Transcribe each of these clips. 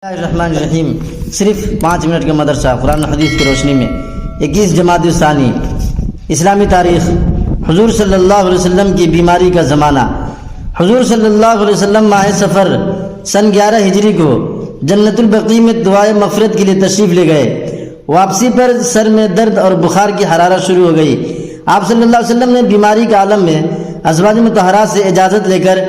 الرحمن الرحیم صرف 5 منٹ کا مدرسہ قرآن و حدیث کی روشنی میں 21 جمادی الثانی اسلامی تاریخ حضور صلی اللہ علیہ وسلم کی بیماری کا زمانہ۔ حضور صلی اللہ علیہ وسلم ماہ سفر سن 11 ہجری کو جنت البقیع میں دعائے مغفرت کے لیے تشریف لے گئے۔ واپسی پر سر میں درد اور بخار کی حرارت شروع ہو گئی۔ آپ صلی اللہ علیہ وسلم نے بیماری کے عالم میں ازواج مطہرات سے اجازت لے کر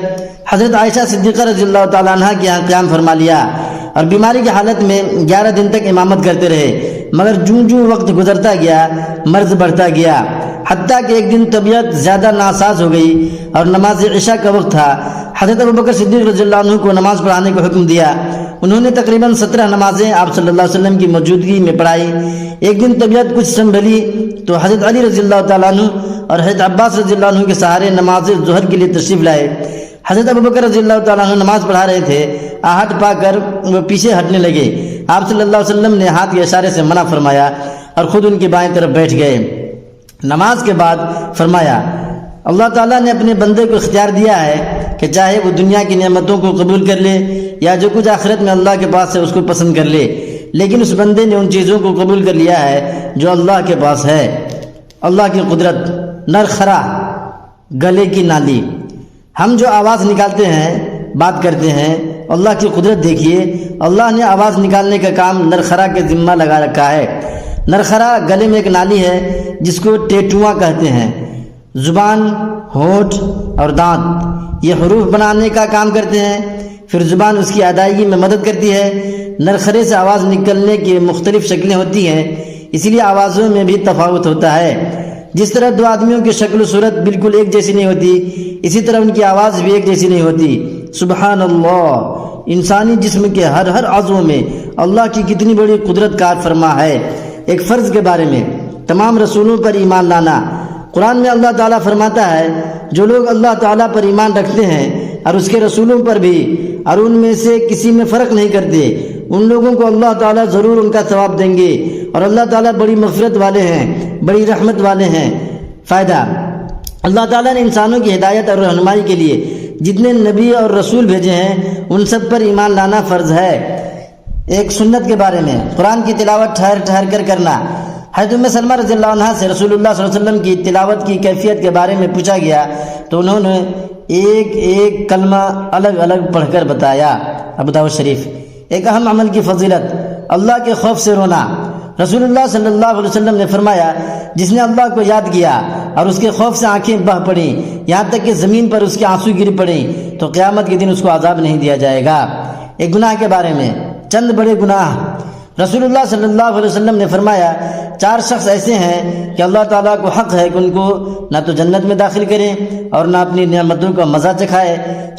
حضرت عائشہ صدیقہ رضی اللہ تعالیٰ عنہ کے یہاں قیام فرما لیا اور بیماری کی حالت میں 11 دن تک امامت کرتے رہے، مگر جوں وقت گزرتا گیا مرض بڑھتا گیا، حتیٰ کہ ایک دن طبیعت زیادہ ناساز ہو گئی اور نماز عشاء کا وقت تھا۔ حضرت ابوبکر صدیق رضی اللہ عنہ کو نماز پڑھانے کا حکم دیا۔ انہوں نے تقریباً 17 نمازیں آپ صلی اللہ علیہ وسلم کی موجودگی میں پڑھائی۔ ایک دن طبیعت کچھ سنبھلی تو حضرت علی رضی اللہ تعالیٰ عنہ اور حضرت عباس رضی اللہ عنہ کے سہارے نماز ظہر کے لیے تشریف لائے۔ حضرت ابوبکر رضی اللہ تعالیٰ عنہ نماز پڑھا رہے تھے، آہٹ پا کر وہ پیچھے ہٹنے لگے۔ آپ صلی اللہ علیہ وسلم نے ہاتھ کے اشارے سے منع فرمایا اور خود ان کی بائیں طرف بیٹھ گئے۔ نماز کے بعد فرمایا، اللہ تعالیٰ نے اپنے بندے کو اختیار دیا ہے کہ چاہے وہ دنیا کی نعمتوں کو قبول کر لے یا جو کچھ آخرت میں اللہ کے پاس ہے اس کو پسند کر لے، لیکن اس بندے نے ان چیزوں کو قبول کر لیا ہے جو اللہ کے پاس ہے۔ اللہ کی قدرت، نرخرا، گلے کی نالی، ہم جو آواز نکالتے ہیں، بات کرتے ہیں، اللہ کی قدرت دیکھیے۔ اللہ نے آواز نکالنے کا کام نرخرا کے ذمہ لگا رکھا ہے۔ نرخرا گلے میں ایک نالی ہے جس کو ٹیٹواں کہتے ہیں۔ زبان، ہونٹ اور دانت یہ حروف بنانے کا کام کرتے ہیں، پھر زبان اس کی ادائیگی میں مدد کرتی ہے۔ نرخرے سے آواز نکلنے کی مختلف شکلیں ہوتی ہیں، اسی لیے آوازوں میں بھی تفاوت ہوتا ہے۔ جس طرح دو آدمیوں کی شکل و صورت بالکل ایک جیسی نہیں ہوتی، اسی طرح ان کی آواز بھی ایک جیسی نہیں ہوتی۔ سبحان اللہ، انسانی جسم کے ہر عضو میں اللہ کی کتنی بڑی قدرت کار فرما ہے۔ ایک فرض کے بارے میں تمام رسولوں پر ایمان لانا۔ قرآن میں اللہ تعالیٰ فرماتا ہے، جو لوگ اللہ تعالیٰ پر ایمان رکھتے ہیں اور اس کے رسولوں پر بھی اور ان میں سے کسی میں فرق نہیں کرتے، ان لوگوں کو اللہ تعالیٰ ضرور ان کا ثواب دیں گے، اور اللہ تعالیٰ بڑی مغفرت والے ہیں، بڑی رحمت والے ہیں۔ فائدہ، اللہ تعالیٰ نے انسانوں کی ہدایت اور رہنمائی کے لیے جتنے نبی اور رسول بھیجے ہیں ان سب پر ایمان لانا فرض ہے۔ ایک سنت کے بارے میں قرآن کی تلاوت ٹھہر کر کرنا۔ حضرت ام سلمہ رضی اللہ عنہ سے رسول اللہ صلی اللہ علیہ وسلم کی تلاوت کی کیفیت کے بارے میں پوچھا گیا تو انہوں نے ایک کلمہ الگ الگ پڑھ کر بتایا۔ ابو داؤد شریف۔ ایک اہم عمل کی فضیلت، اللہ کے خوف سے رونا۔ رسول اللہ صلی اللہ علیہ وسلم نے فرمایا، جس نے اللہ کو یاد کیا اور اس کے خوف سے آنکھیں بہہ پڑیں یہاں تک کہ زمین پر اس کے آنسو گر پڑیں تو قیامت کے دن اس کو عذاب نہیں دیا جائے گا۔ ایک گناہ کے بارے میں چند بڑے گناہ۔ رسول اللہ صلی اللہ علیہ وسلم نے فرمایا، 4 شخص ایسے ہیں کہ اللہ تعالیٰ کو حق ہے کہ ان کو نہ تو جنت میں داخل کریں اور نہ اپنی نعمتوں کا مزہ چکھائے۔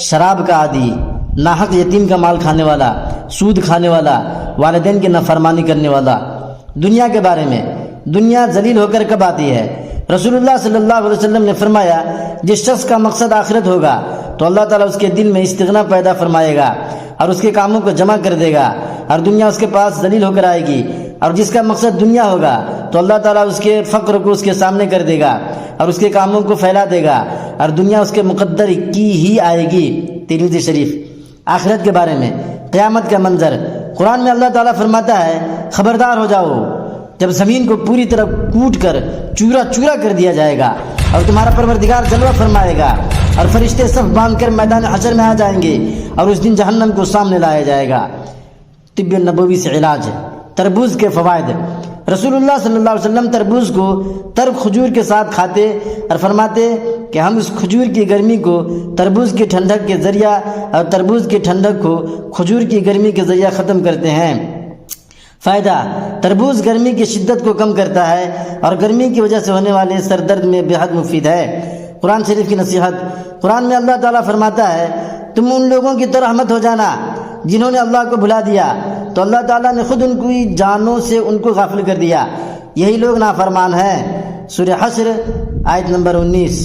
شراب کا عادی، ناحق یتیم کا مال کھانے والا، سود کھانے والا، والدین کی نافرمانی کرنے والا۔ دنیا کے بارے میں، دنیا ذلیل ہو کر کب آتی ہے؟ رسول اللہ صلی اللہ علیہ وسلم نے فرمایا، جس شخص کا مقصد آخرت ہوگا تو اللہ تعالیٰ اس کے دل میں استغنا پیدا فرمائے گا اور اس کے کاموں کو جمع کر دے گا اور دنیا اس کے پاس ذلیل ہو کر آئے گی۔ اور جس کا مقصد دنیا ہوگا تو اللہ تعالیٰ اس کے فقر کو اس کے سامنے کر دے گا اور اس کے کاموں کو پھیلا دے گا اور دنیا اس کے مقدر کی ہی آئے گی۔ ترمذی شریف۔ آخرت کے بارے میں قیامت کا منظر۔ قرآن میں اللہ تعالیٰ فرماتا ہے، خبردار ہو جاؤ جب زمین کو پوری طرح کوٹ کر چورا چورا کر دیا جائے گا اور تمہارا پروردگار جلوہ فرمائے گا اور فرشتے صف باندھ کر میدان حشر میں آ جائیں گے اور اس دن جہنم کو سامنے لایا جائے گا۔ طب نبوی سے علاج، تربوز کے فوائد۔ رسول اللہ صلی اللہ علیہ وسلم تربوز کو ترک کھجور کے ساتھ کھاتے اور فرماتے کہ ہم اس کھجور کی گرمی کو تربوز کی ٹھنڈک کے ذریعہ اور تربوز کی ٹھنڈک کو کھجور کی گرمی کے ذریعہ ختم کرتے ہیں۔ فائدہ، تربوز گرمی کی شدت کو کم کرتا ہے اور گرمی کی وجہ سے ہونے والے سر درد میں بے حد مفید ہے۔ قرآن شریف کی نصیحت۔ قرآن میں اللہ تعالیٰ فرماتا ہے، تم ان لوگوں کی طرح مت ہو جانا جنہوں نے اللہ کو بھلا دیا تو اللہ تعالیٰ نے خود ان کی جانوں سے ان کو غافل کر دیا، یہی لوگ نافرمان ہیں۔ سورہ حشر آیت نمبر 19۔